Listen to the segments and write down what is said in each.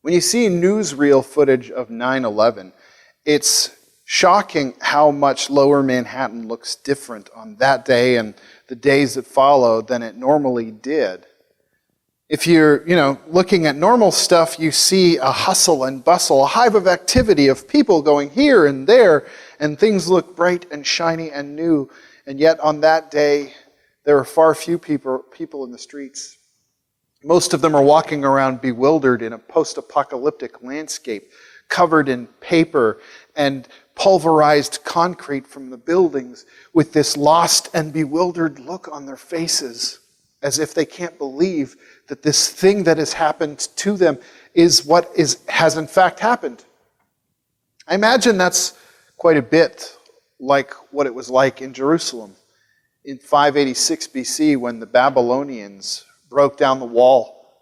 When you see newsreel footage of 9/11, it's shocking how much Lower Manhattan looks different on that day and the days that follow than it normally did. If you're, looking at normal stuff, you see a hustle and bustle, a hive of activity of people going here and there, and things look bright and shiny and new. And yet on that day, there are far few people in the streets. Most of them are walking around bewildered in a post-apocalyptic landscape, covered in paper and pulverized concrete from the buildings, with this lost and bewildered look on their faces, as if they can't believe that this thing that has happened to them is what has in fact happened. I imagine that's quite a bit like what it was like in Jerusalem in 586 BC when the Babylonians broke down the wall,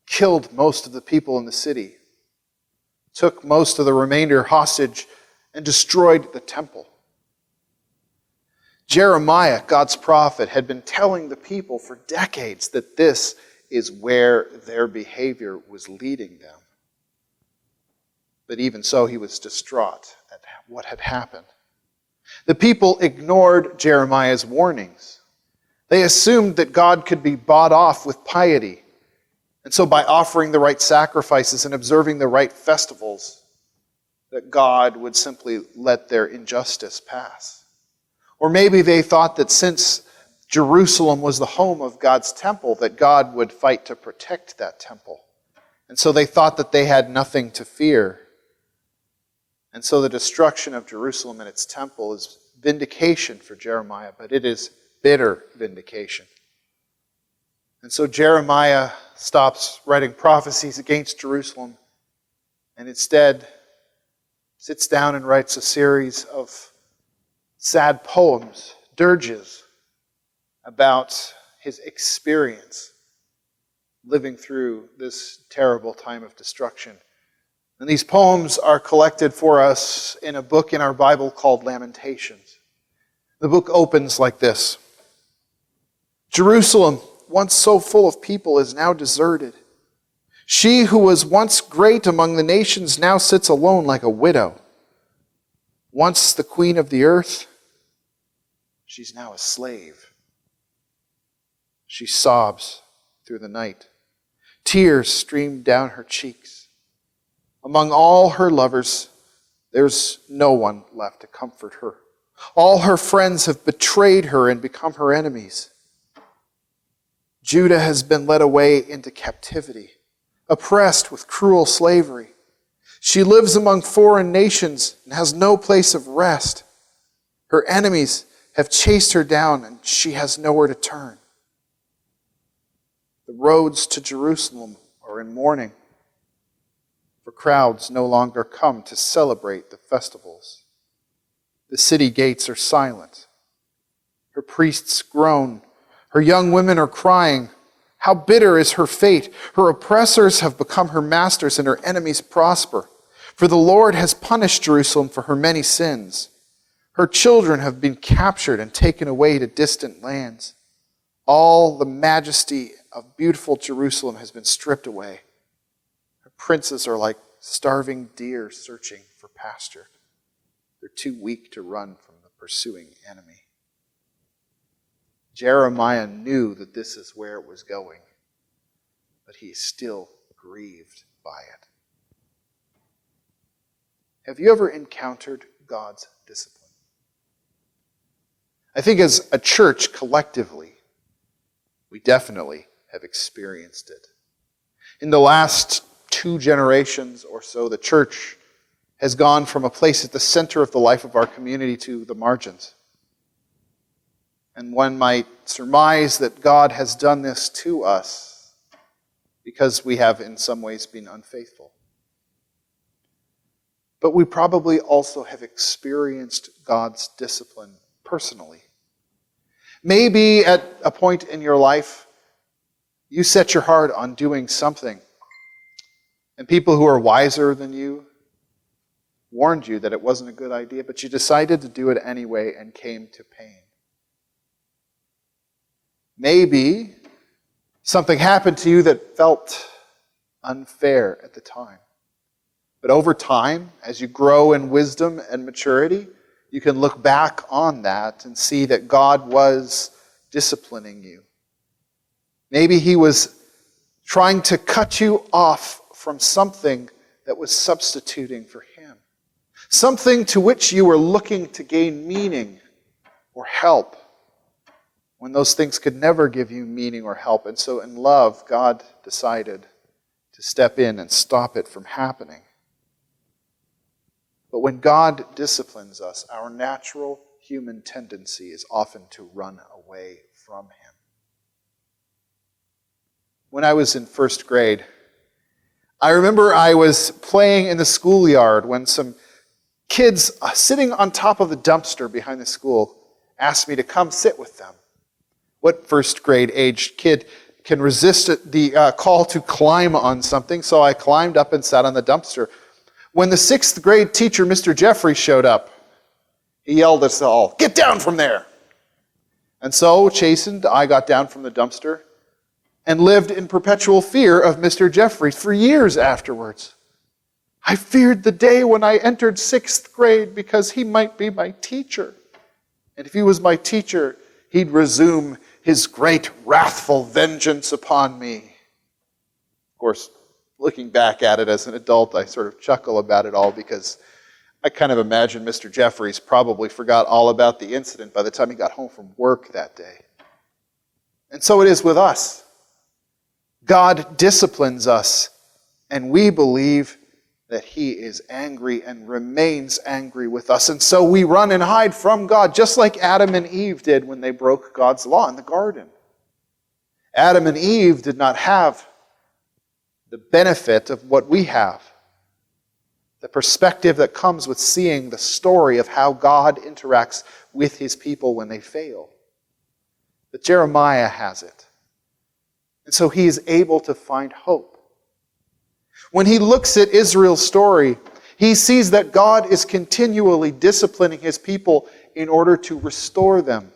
killed most of the people in the city, took most of the remainder hostage, and destroyed the temple. Jeremiah, God's prophet, had been telling the people for decades that this is where their behavior was leading them. But even so, he was distraught at what had happened. The people ignored Jeremiah's warnings. They assumed that God could be bought off with piety. And so by offering the right sacrifices and observing the right festivals, that God would simply let their injustice pass. Or maybe they thought that since Jerusalem was the home of God's temple, that God would fight to protect that temple. And so they thought that they had nothing to fear. And so the destruction of Jerusalem and its temple is vindication for Jeremiah, but it is bitter vindication. And so Jeremiah stops writing prophecies against Jerusalem and instead sits down and writes a series of sad poems, dirges, about his experience living through this terrible time of destruction. And these poems are collected for us in a book in our Bible called Lamentations. The book opens like this: Jerusalem, once so full of people, is now deserted. She who was once great among the nations now sits alone like a widow. Once the queen of the earth, she's now a slave. She sobs through the night. Tears stream down her cheeks. Among all her lovers, there's no one left to comfort her. All her friends have betrayed her and become her enemies. Judah has been led away into captivity, oppressed with cruel slavery. She lives among foreign nations and has no place of rest. Her enemies have chased her down and she has nowhere to turn. The roads to Jerusalem are in mourning, for crowds no longer come to celebrate the festivals. The city gates are silent. Her priests groan. Her young women are crying. How bitter is her fate. Her oppressors have become her masters and her enemies prosper. For the Lord has punished Jerusalem for her many sins. Her children have been captured and taken away to distant lands. All the majesty of beautiful Jerusalem has been stripped away. Her princes are like starving deer searching for pasture. They're too weak to run from the pursuing enemy. Jeremiah knew that this is where it was going, but he is still grieved by it. Have you ever encountered God's discipline? I think as a church collectively, we definitely have experienced it. In the last 2 generations or so, the church has gone from a place at the center of the life of our community to the margins. And one might surmise that God has done this to us because we have in some ways been unfaithful. But we probably also have experienced God's discipline personally. Maybe at a point in your life, you set your heart on doing something, and people who are wiser than you warned you that it wasn't a good idea, but you decided to do it anyway and came to pain. Maybe something happened to you that felt unfair at the time. But over time, as you grow in wisdom and maturity, you can look back on that and see that God was disciplining you. Maybe he was trying to cut you off from something that was substituting for him. Something to which you were looking to gain meaning or help, when those things could never give you meaning or help. And so in love, God decided to step in and stop it from happening. But when God disciplines us, our natural human tendency is often to run away from him. When I was in first grade, I remember I was playing in the schoolyard when some kids sitting on top of the dumpster behind the school asked me to come sit with them. What first grade aged kid can resist the call to climb on something? So I climbed up and sat on the dumpster. When the sixth grade teacher, Mr. Jeffrey, showed up, he yelled at us all, "Get down from there!" And so, chastened, I got down from the dumpster and lived in perpetual fear of Mr. Jeffrey for years afterwards. I feared the day when I entered sixth grade because he might be my teacher. And if he was my teacher, he'd resume his great wrathful vengeance upon me. Of course, looking back at it as an adult, I sort of chuckle about it all because I kind of imagine Mr. Jeffries probably forgot all about the incident by the time he got home from work that day. And so it is with us. God disciplines us, and we believe that he is angry and remains angry with us. And so we run and hide from God, just like Adam and Eve did when they broke God's law in the garden. Adam and Eve did not have the benefit of what we have, the perspective that comes with seeing the story of how God interacts with his people when they fail. But Jeremiah has it. And so he is able to find hope. When he looks at Israel's story, he sees that God is continually disciplining his people in order to restore them.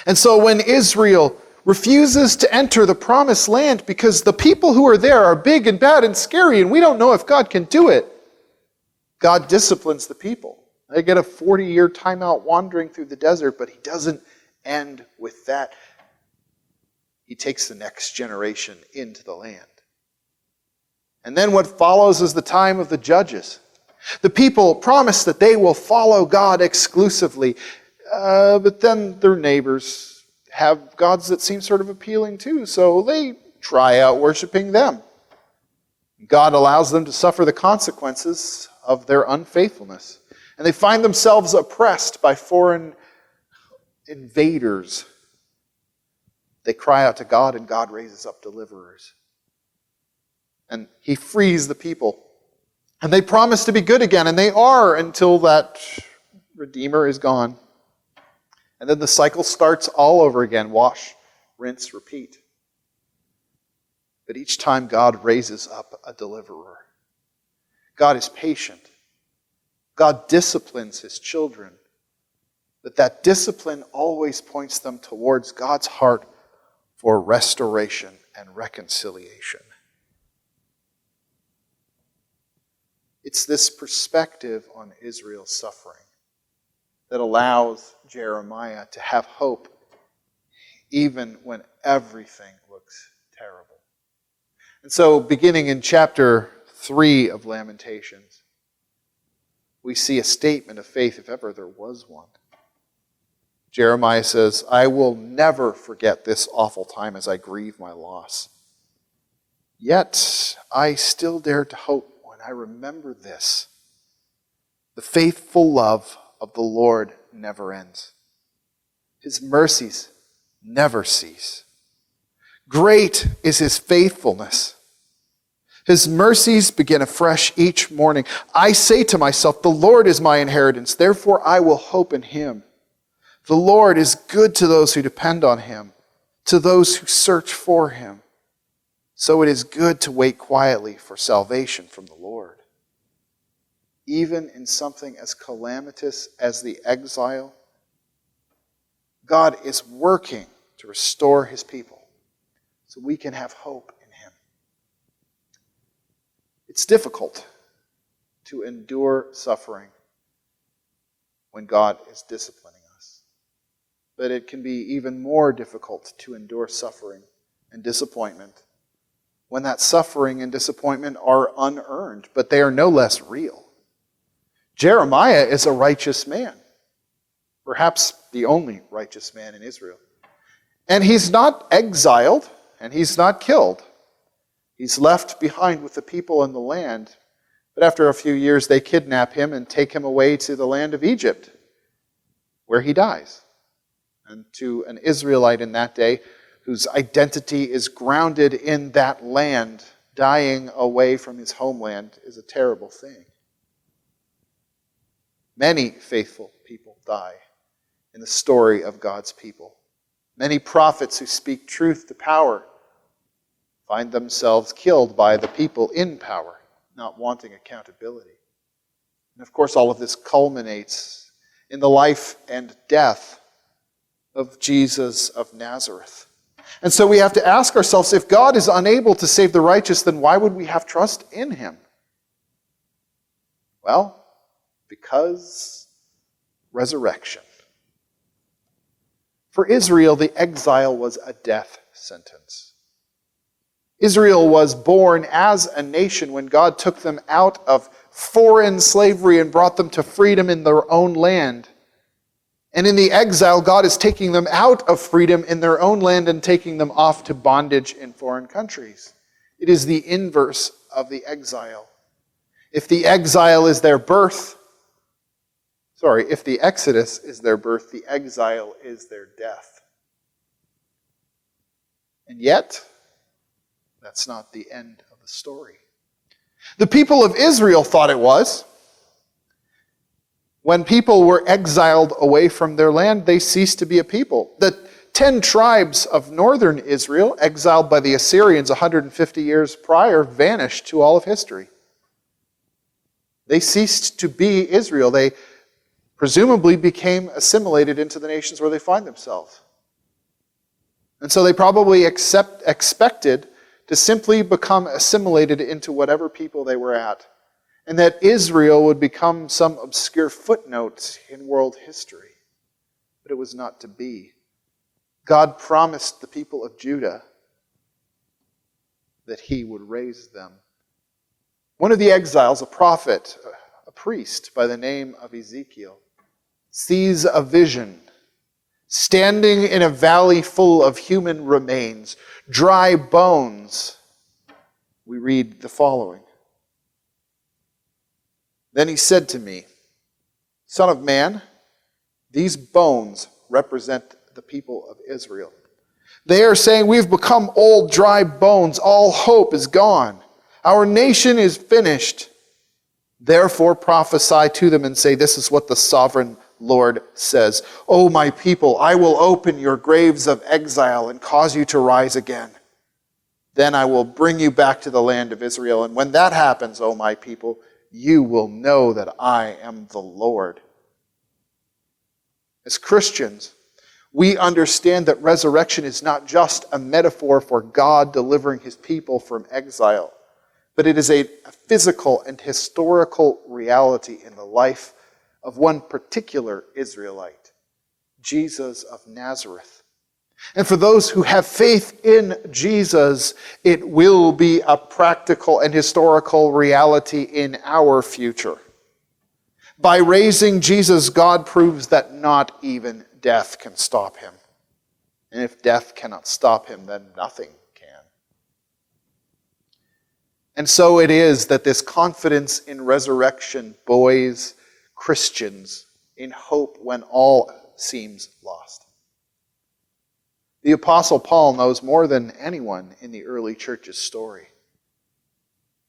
And so when Israel refuses to enter the promised land because the people who are there are big and bad and scary and we don't know if God can do it, God disciplines the people. They get a 40-year timeout wandering through the desert, but he doesn't end with that. He takes the next generation into the land. And then what follows is the time of the judges. The people promise that they will follow God exclusively, but then their neighbors have gods that seem sort of appealing too, so they try out worshiping them. God allows them to suffer the consequences of their unfaithfulness. And they find themselves oppressed by foreign invaders. They cry out to God, and God raises up deliverers. And he frees the people. And they promise to be good again, and they are until that Redeemer is gone. And then the cycle starts all over again. Wash, rinse, repeat. But each time God raises up a deliverer. God is patient. God disciplines his children. But that discipline always points them towards God's heart for restoration and reconciliation. It's this perspective on Israel's suffering that allows Jeremiah to have hope even when everything looks terrible. And so, beginning in chapter 3 of Lamentations, we see a statement of faith, if ever there was one. Jeremiah says, "I will never forget this awful time as I grieve my loss. Yet I still dare to hope when I remember this. The faithful love of the Lord never ends. His mercies never cease. Great is his faithfulness. His mercies begin afresh each morning. I say to myself, the Lord is my inheritance, therefore I will hope in him. The Lord is good to those who depend on him, to those who search for him. So it is good to wait quietly for salvation from the Lord." Even in something as calamitous as the exile, God is working to restore his people so we can have hope in him. It's difficult to endure suffering when God is disciplining us. But it can be even more difficult to endure suffering and disappointment when that suffering and disappointment are unearned, but they are no less real. Jeremiah is a righteous man, perhaps the only righteous man in Israel. And he's not exiled, and he's not killed. He's left behind with the people in the land. But after a few years, they kidnap him and take him away to the land of Egypt, where he dies. And to an Israelite in that day, whose identity is grounded in that land, dying away from his homeland is a terrible thing. Many faithful people die in the story of God's people. Many prophets who speak truth to power find themselves killed by the people in power, not wanting accountability. And of course, all of this culminates in the life and death of Jesus of Nazareth. And so we have to ask ourselves, if God is unable to save the righteous, then why would we have trust in him? Well, because resurrection. For Israel, the exile was a death sentence. Israel was born as a nation when God took them out of foreign slavery and brought them to freedom in their own land. And in the exile, God is taking them out of freedom in their own land and taking them off to bondage in foreign countries. It is the inverse of the exile. If the exile is their birth, if the Exodus is their birth, the exile is their death. And yet, that's not the end of the story. The people of Israel thought it was. When people were exiled away from their land, they ceased to be a people. The 10 tribes of northern Israel, exiled by the Assyrians 150 years prior, vanished to all of history. They ceased to be Israel. They presumably became assimilated into the nations where they find themselves. And so they probably expected to simply become assimilated into whatever people they were at, and that Israel would become some obscure footnote in world history. But it was not to be. God promised the people of Judah that he would raise them. One of the exiles, a prophet, a priest by the name of Ezekiel, sees a vision standing in a valley full of human remains, dry bones. We read the following. Then he said to me, Son of man, these bones represent the people of Israel. They are saying, we've become old, dry bones. All hope is gone. Our nation is finished. Therefore prophesy to them and say, this is what the sovereign Lord says. O my people, I will open your graves of exile and cause you to rise again. Then I will bring you back to the land of Israel. And when that happens, O my people, you will know that I am the Lord. As Christians, we understand that resurrection is not just a metaphor for God delivering his people from exile, but it is a physical and historical reality in the life of one particular Israelite, Jesus of Nazareth. And for those who have faith in Jesus, it will be a practical and historical reality in our future. By raising Jesus, God proves that not even death can stop him. And if death cannot stop him, then nothing can. And so it is that this confidence in resurrection buoys Christians in hope when all seems lost. The Apostle Paul knows more than anyone in the early church's story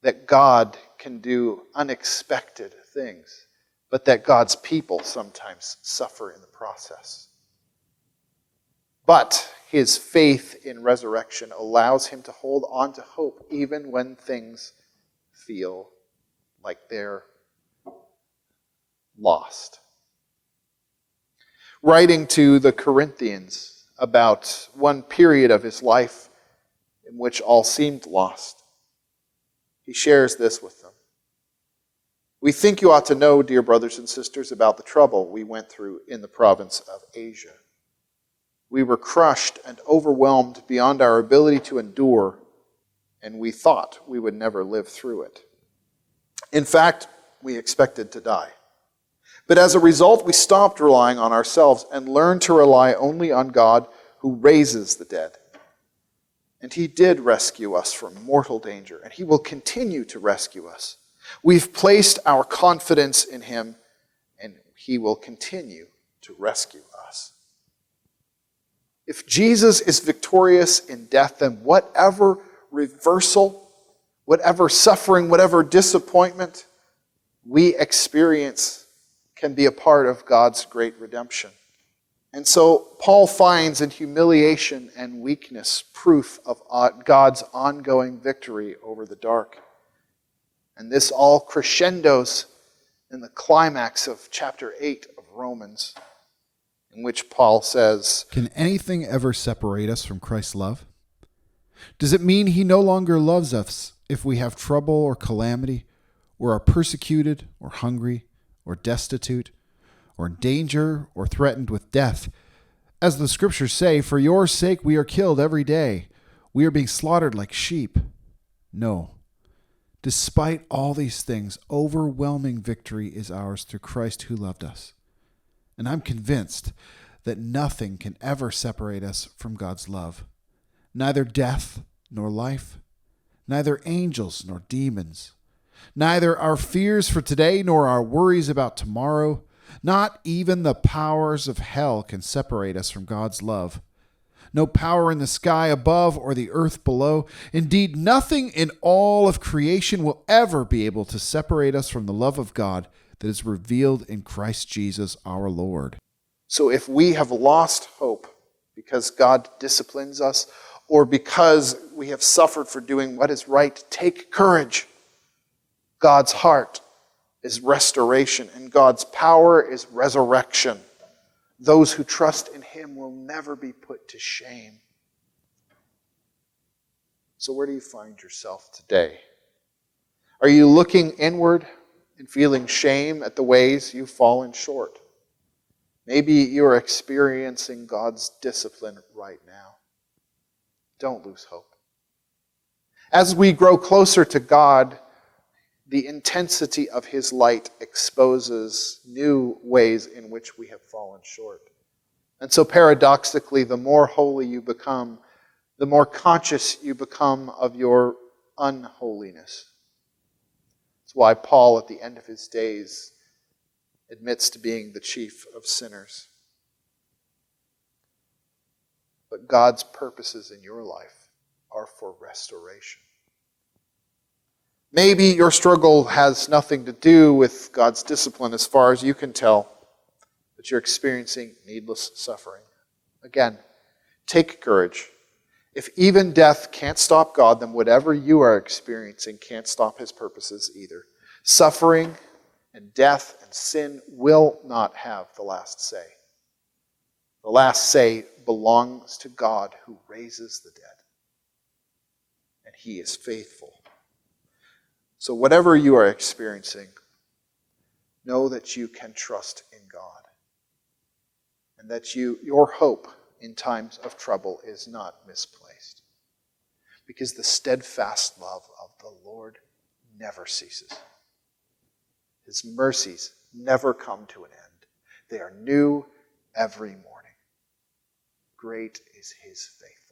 that God can do unexpected things, but that God's people sometimes suffer in the process. But his faith in resurrection allows him to hold on to hope even when things feel like they're lost. Writing to the Corinthians about one period of his life in which all seemed lost, he shares this with them. We think you ought to know, dear brothers and sisters, about the trouble we went through in the province of Asia. We were crushed and overwhelmed beyond our ability to endure, and we thought we would never live through it. In fact, we expected to die. But as a result, we stopped relying on ourselves and learned to rely only on God who raises the dead. And he did rescue us from mortal danger, and he will continue to rescue us. We've placed our confidence in him, and he will continue to rescue us. If Jesus is victorious in death, then whatever reversal, whatever suffering, whatever disappointment we experience can be a part of God's great redemption. And so Paul finds in humiliation and weakness proof of God's ongoing victory over the dark. And this all crescendos in the climax of chapter 8 of Romans, in which Paul says, "Can anything ever separate us from Christ's love? Does it mean he no longer loves us if we have trouble or calamity, or are persecuted, or hungry, or destitute, or in danger, or threatened with death? As the scriptures say, for your sake we are killed every day. We are being slaughtered like sheep. No. Despite all these things, overwhelming victory is ours through Christ who loved us. And I'm convinced that nothing can ever separate us from God's love. Neither death nor life, neither angels nor demons, neither our fears for today nor our worries about tomorrow, not even the powers of hell can separate us from God's love. No power in the sky above or the earth below. Indeed, nothing in all of creation will ever be able to separate us from the love of God that is revealed in Christ Jesus our Lord." so if we have lost hope because God disciplines us, or because we have suffered for doing what is right, take courage. God's heart is restoration, and God's power is resurrection. Those who trust in him will never be put to shame. So where do you find yourself today? Are you looking inward and feeling shame at the ways you've fallen short? Maybe you're experiencing God's discipline right now. Don't lose hope. As we grow closer to God, the intensity of his light exposes new ways in which we have fallen short. And so paradoxically, the more holy you become, the more conscious you become of your unholiness. That's why Paul, at the end of his days, admits to being the chief of sinners. But God's purposes in your life are for restoration. Maybe your struggle has nothing to do with God's discipline as far as you can tell, but you're experiencing needless suffering. Again, take courage. If even death can't stop God, then whatever you are experiencing can't stop his purposes either. Suffering and death and sin will not have the last say. The last say belongs to God who raises the dead. And he is faithful. So whatever you are experiencing, know that you can trust in God. And that your hope in times of trouble is not misplaced. Because the steadfast love of the Lord never ceases. His mercies never come to an end. They are new every morning. Great is his faithfulness.